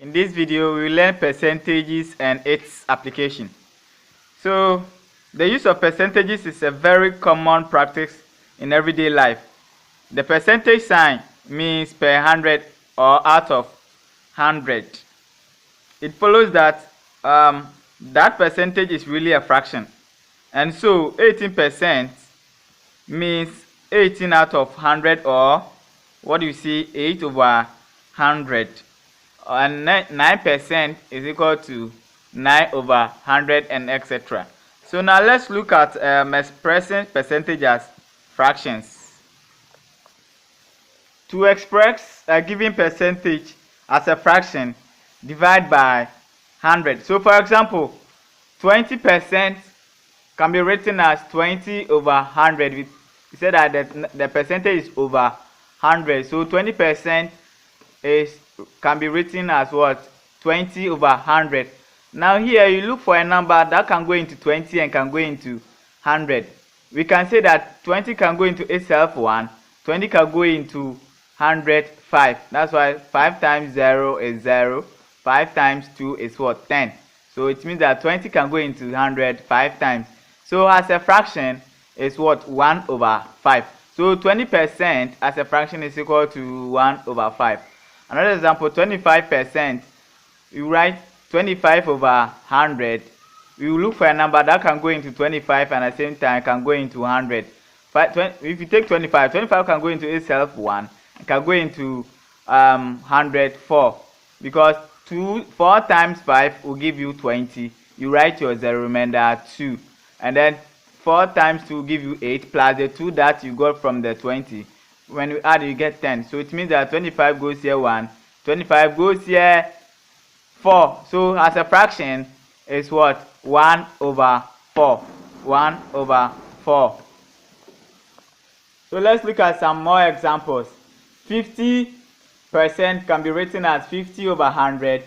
In this video, we will learn percentages and its application. So, the use of percentages is a very common practice in everyday life. The percentage sign means per 100 or out of 100. It follows that that percentage is really a fraction. And so, 18% means 18 out of 100, or what do you see, 8 over 100. And 9% is equal to 9 over 100, and etc. So now let's look at expressing percentage as fractions. To express a given percentage as a fraction, divide by 100. So for example, 20% can be written as 20 over 100. We said that the percentage is over 100. So 20% can be written as what? 20 over 100. Now here you look for a number that can go into 20 and can go into 100. We can say that 20 can go into itself 1, 20 can go into 100 5. That's why 5 times 0 is 0, 5 times 2 is what? 10. So it means that 20 can go into 100 5 times. So as a fraction is what? 1 over 5. So 20% as a fraction is equal to 1 over 5. Another example, 25%, you write 25 over 100. We will look for a number that can go into 25 and at the same time can go into 100. If you take 25, 25 can go into itself 1, and can go into 100 4. Because 4 times 5 will give you 20. You write your 0 remainder 2. And then 4 times 2 will give you 8 plus the 2 that you got from the 20. When you add, you get 10. So it means that 25 goes here 1, 25 goes here 4. So as a fraction is what? 1 over 4. 1 over 4. So let's look at some more examples. 50% can be written as 50 over 100.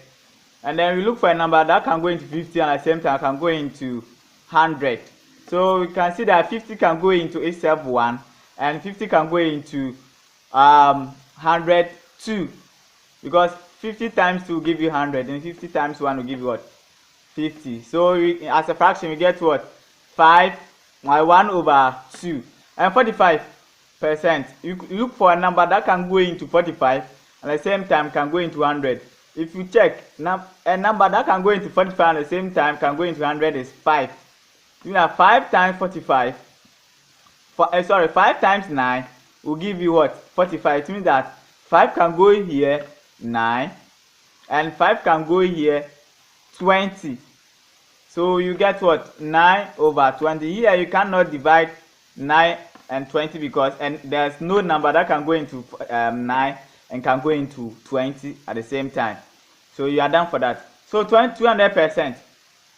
And then we look for a number that can go into 50 and at the same time can go into 100. So we can see that 50 can go into itself 1. And 50 can go into 100 2, because 50 times 2 will give you 100, and 50 times 1 will give you what? 50. So as a fraction we get what? 5 by 1 over 2. And 45%, you look for a number that can go into 45 and at the same time can go into 100. If you check a number that can go into 45 at the same time can go into 100 is 5. You know, 5 times 45. 5 times 9 will give you what? 45. It means that 5 can go here 9 and 5 can go here 20. So you get what? 9 over 20. Here you cannot divide 9 and 20 because there's no number that can go into 9 and can go into 20 at the same time. So you are done for that. So 200%.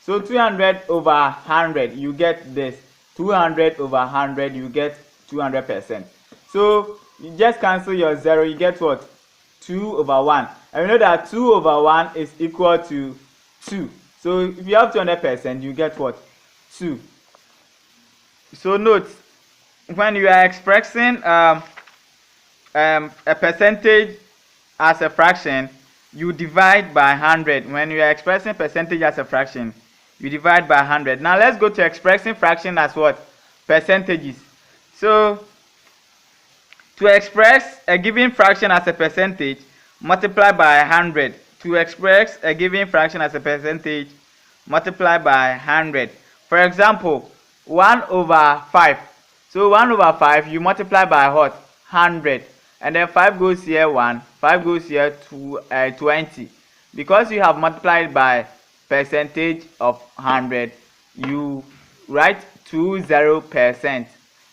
So 200 over 100, you get this. 200 over 100, you get 200%. So you just cancel your 0, you get what? 2 over 1. And we know that 2 over 1 is equal to 2. So if you have 200%, you get what? 2. So note, when you are expressing a percentage as a fraction, you divide by 100. When you are expressing percentage as a fraction, you divide by 100. Now let's go to expressing fraction as what? Percentages. So to express a given fraction as a percentage, multiply by 100. To express a given fraction as a percentage, multiply by 100. For example, 1 over 5. So 1 over 5, you multiply by what? 100. And then 5 goes here 1, 5 goes here 20. Because you have multiplied by percentage of 100, you write 20%.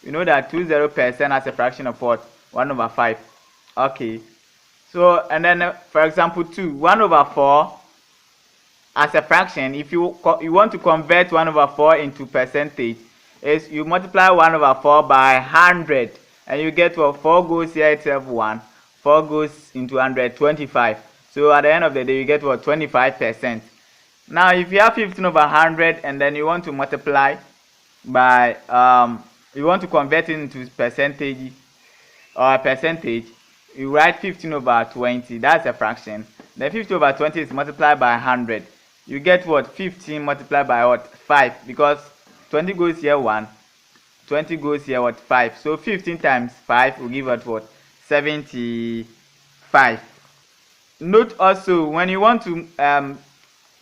You know that 20% as a fraction of what? 1 over 5. Okay. So, and then for example 2, 1 over 4 as a fraction, if you want to convert 1 over 4 into percentage, is you multiply 1 over 4 by 100 and you get what? 4 goes here itself 1, 4 goes into 100, 25. So at the end of the day you get what? 25%. Now if you have 15 over 100 and then you want to multiply by you want to convert it into percentage or percentage, you write 15 over 20. That's a fraction. Then 50 over 20 is multiplied by 100. You get what? 15 multiplied by what? 5. Because 20 goes here 1. 20 goes here what? 5. So 15 times 5 will give us what? 75. Note also, when you want to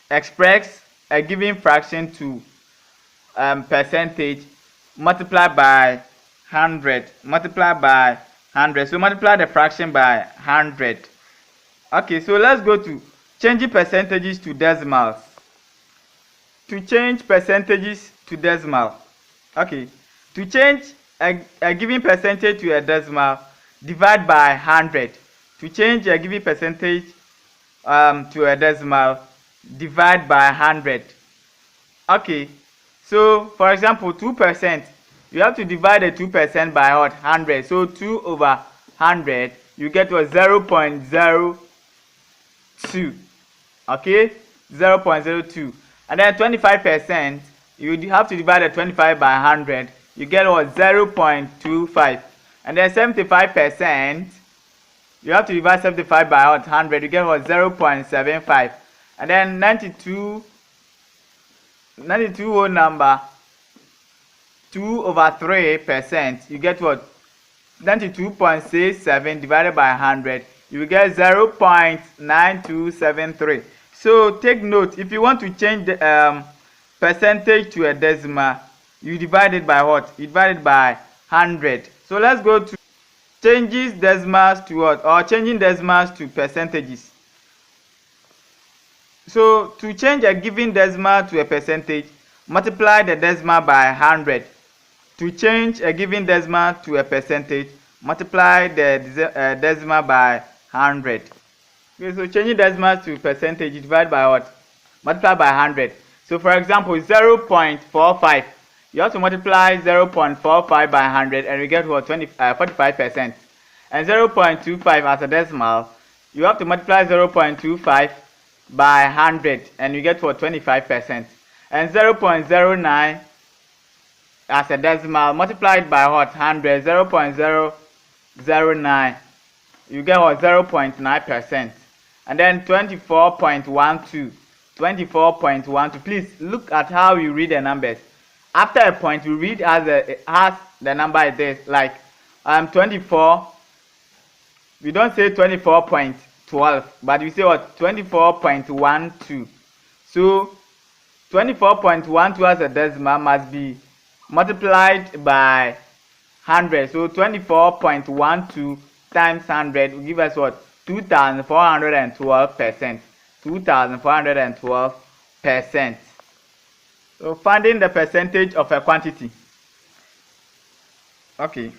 express a given fraction to percentage, multiply by 100. Multiply by 100. So multiply the fraction by 100. Okay, so let's go to changing percentages to decimals. To change percentages to decimal. Okay, to change a given percentage to a decimal, divide by 100. To change a given percentage to a decimal, divide by 100. Okay, so for example, 2%, you have to divide the 2% by what? 100. So 2 over 100, you get what? 0.02. Okay, 0.02. And then 25%, you have to divide the 25 by 100, you get what? 0.25. And then 75%, you have to divide 75 by 100, you get what? 0.75. And then 92 whole number, 2 over 3%, you get what? 92.67 divided by 100, you get 0.9273. So take note, if you want to change the percentage to a decimal, you divide it by what? You divide it by 100. So let's go to changes decimals to what? Or changing decimals to percentages. So to change a given decimal to a percentage, multiply the decimal by 100. To change a given decimal to a percentage, multiply the decimal by 100. Okay, so changing decimals to percentage, you divide by what? Multiply by 100. So for example, 0.45. You have to multiply 0.45 by 100 and you get what? 45%. And 0.25 as a decimal, you have to multiply 0.25 by 100 and you get what? 25%. And 0.09 as a decimal, multiplied by what? 100, 0.009, you get what? 0.9%. And then 24.12. Please look at how you read the numbers. After a point, you read as the number is this, like 24. We don't say 24.12, but we say what? 24.12. So 24.12 as a decimal must be multiplied by 100. So 24.12 times 100 will give us what? 2,412%. 2,412%. So finding the percentage of a quantity. Okay.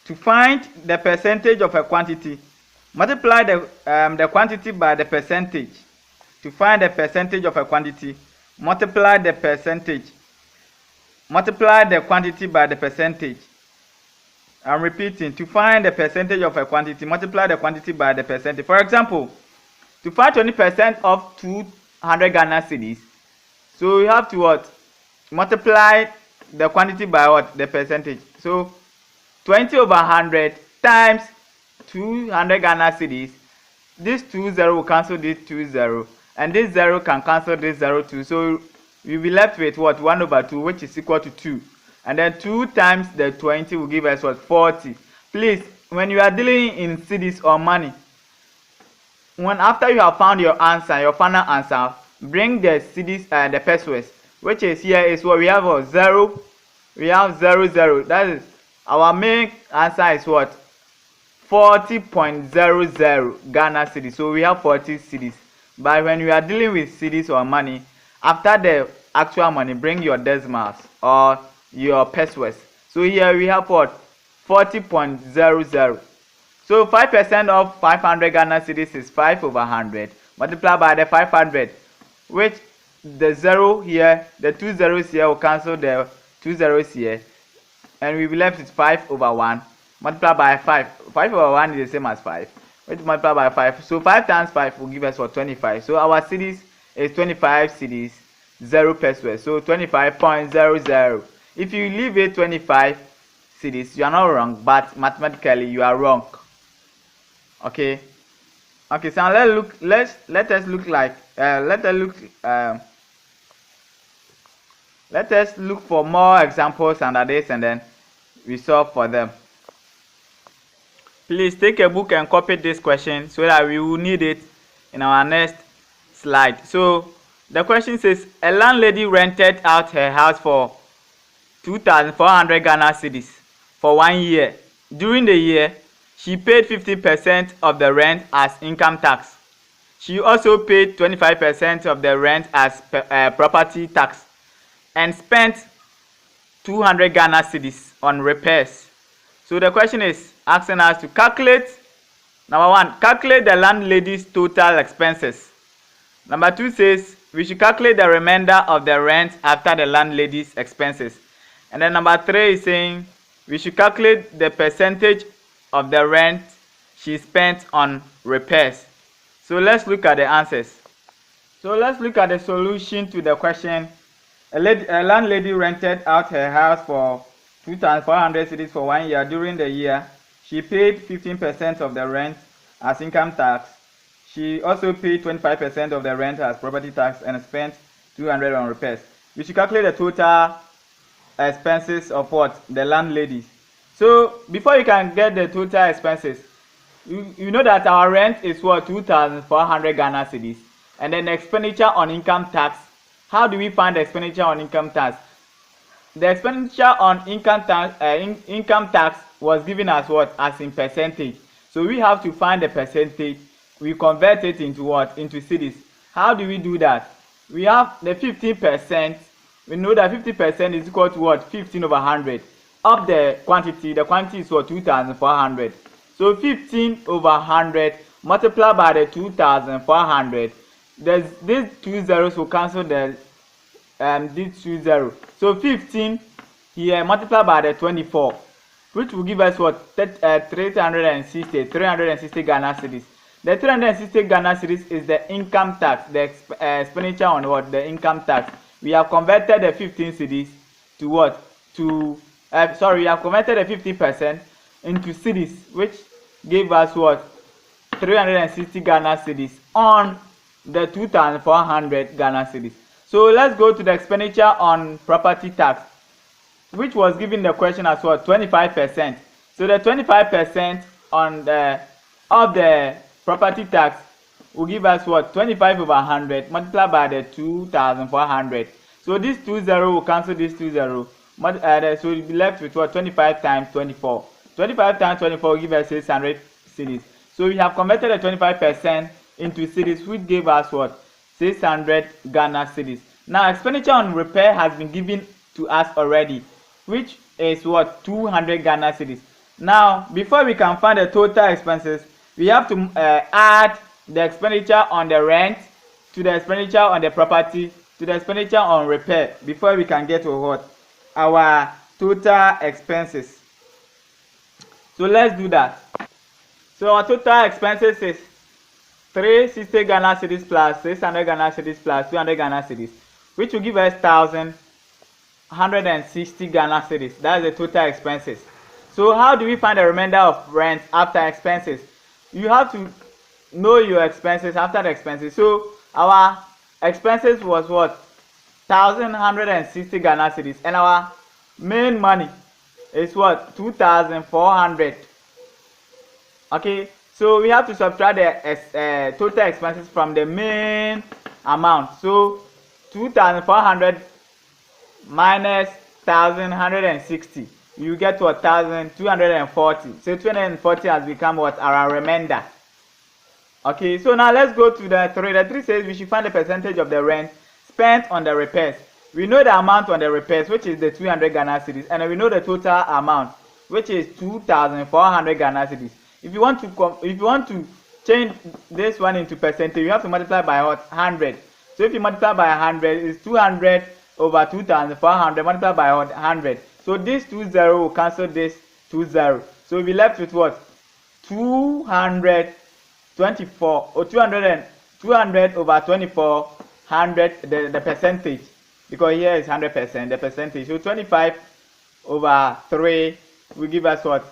To find the percentage of a quantity, multiply the quantity by the percentage. To find the percentage of a quantity, multiply the percentage. Multiply the quantity by the percentage. I'm repeating. To find the percentage of a quantity, multiply the quantity by the percentage. For example, to find 20% of 200 Ghana cedis, so you have to what? Multiply the quantity by what? The percentage. So 20 over 100 times 200 Ghana cedis. This 2 0 will cancel this 2 0, and this 0 can cancel this 0 too. So you'll be left with what? 1 over 2, which is equal to 2. And then 2 times the 20 will give us what? 40. Please, when you are dealing in cedis or money, after you have found your answer, your final answer, bring the cedis, the pesos, which is here is what we have a 0. We have 0 0. That is our main answer is what? 40.00 Ghana cedis. So we have 40 cedis. But when you are dealing with cedis or money, after the actual money, bring your decimals or your pesos. So here we have what? 40.00. So 5% of 500 Ghana cedis is 5 over 100. Multiply by the 500, which the 0 here, the 2 zeros here will cancel the 2 zeros here. And we will be left with 5 over 1. Multiply by 5. 5 over 1 is the same as 5. Which multiply by 5. So 5 times 5 will give us what? 25. So our cedis is 25 cedis, 0 pesos. So 25.00. If you leave it 25 cedis, you are not wrong, but mathematically you are wrong. Okay. Okay, so now let us look for more examples under this, and then we solve for them. Please take a book and copy this question so that we will need it in our next slide. So the question says, a landlady rented out her house for 2,400 Ghana cedis for 1 year. During the year, she paid 50% of the rent as income tax. She also paid 25% of the rent as property tax and spent 200 Ghana cedis on repairs. So the question is asking us to calculate, number 1, calculate the landlady's total expenses. Number 2 says we should calculate the remainder of the rent after the landlady's expenses. And then number 3 is saying we should calculate the percentage of the rent she spent on repairs. So let's look at the answers. So let's look at the solution to the question. A landlady rented out her house for 2,400 cedis for 1 year. During the year, she paid 15% of the rent as income tax. She also paid 25% of the rent as property tax and spent 200 on repairs. We should calculate the total expenses of what? The landlady. So before you can get the total expenses, you know that our rent is what? 2,400 Ghana cedis. And then the expenditure on income tax. How do we find the expenditure on income tax? The expenditure on income tax was given as what? As in percentage. So we have to find the percentage. We convert it into what? Into cedis. How do we do that? We have the 15%. We know that 50% is equal to what? 15 over 100. Of the quantity is what? 2,400. So 15 over 100 multiplied by the 2,400. These 2 zeros will cancel these 2 zeros. So 15 here multiplied by the 24, which will give us what? 360 Ghana cedis. The 360 Ghana cedis is the income tax, the expenditure on what? The income tax. We have converted the 15 cedis to what? We have converted the 50% into cedis, which gave us what? 360 Ghana cedis on the 2,400 Ghana cedis. So let's go to the expenditure on property tax, which was given the question as what? 25%. So the 25% of the property tax will give us what? 25 over 100 multiplied by the 2,400. So this 2 zero will cancel this 2 zero. So we'll be left with what? 25 times 24. 25 times 24 will give us 600 cedis. So we have converted the 25% into cedis, which gave us what? 600 Ghana cedis. Now expenditure on repair has been given to us already, which is what? 200 Ghana cedis. Now before we can find the total expenses, we have to add the expenditure on the rent to the expenditure on the property to the expenditure on repair before we can get to what? Our total expenses. So let's do that. So our total expenses is 360 Ghana cedis plus 600 Ghana cedis plus 200 Ghana cedis, which will give us 1,160 Ghana cedis. That's the total expenses. So how do we find the remainder of rent after expenses? You have to know your expenses after the expenses. So our expenses was what? 1,160 Ghana cedis, and our main money is what? 2,400. Okay, so we have to subtract the total expenses from the main amount. So 2,400 minus 1,160, you get to 1,240. So 240 has become what? Our remainder. Okay, so now let's go to the 3. The 3 says we should find the percentage of the rent spent on the repairs. We know the amount on the repairs, which is the 200 Ghana cedis, and we know the total amount, which is 2,400 Ghana cedis. If you want to change this one into percentage, you have to multiply by what? 100. So if you multiply by 100, it's 200 over 2,400 multiplied by what? 100. So this 20 will cancel this 20. So we'll be left with what? 224 or 200 over 24, 100 the percentage, because here is 100%, the percentage. So 25 over 3 will give us what?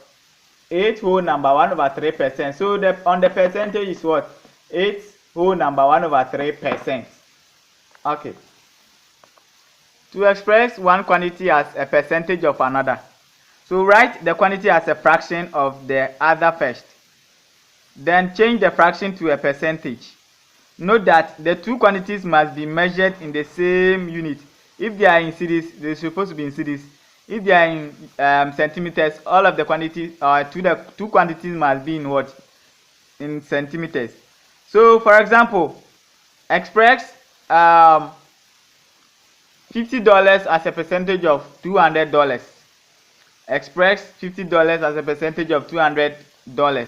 8 whole number 1 over 3%. So on the percentage is what? 8 whole number 1 over 3%. Okay. To express one quantity as a percentage of another, so write the quantity as a fraction of the other first. Then change the fraction to a percentage. Note that the two quantities must be measured in the same unit. If they are in series, they're supposed to be in series. If they are in centimeters, all of the quantities, the two quantities must be in what? In centimeters. So, for example, express $50 as a percentage of $200. Express $50 as a percentage of $200.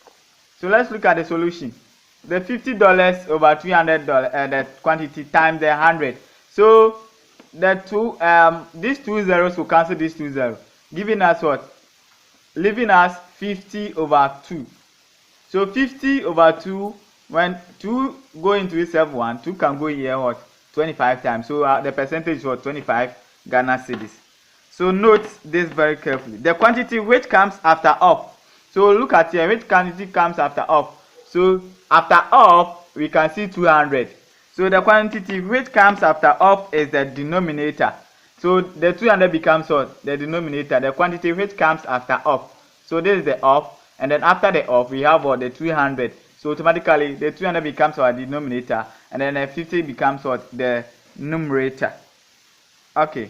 So let's look at the solution. The $50 over $200, the quantity times the 100. So these two zeros will cancel these two zeros, giving us what? Leaving us 50 over 2. So 50 over 2, when 2 go into itself 1, 2 can go here what? 25 times. So the percentage is what? 25 Ghana cedis. So note this very carefully. The quantity which comes after up. So look at here, which quantity comes after up. So after up, we can see 200. So the quantity which comes after up is the denominator. So the 200 becomes what? The denominator. The quantity which comes after up. So this is the up, and then after the up, we have what? The 200. So automatically, the 200 becomes our denominator, and then the 50 becomes what? The numerator. Okay.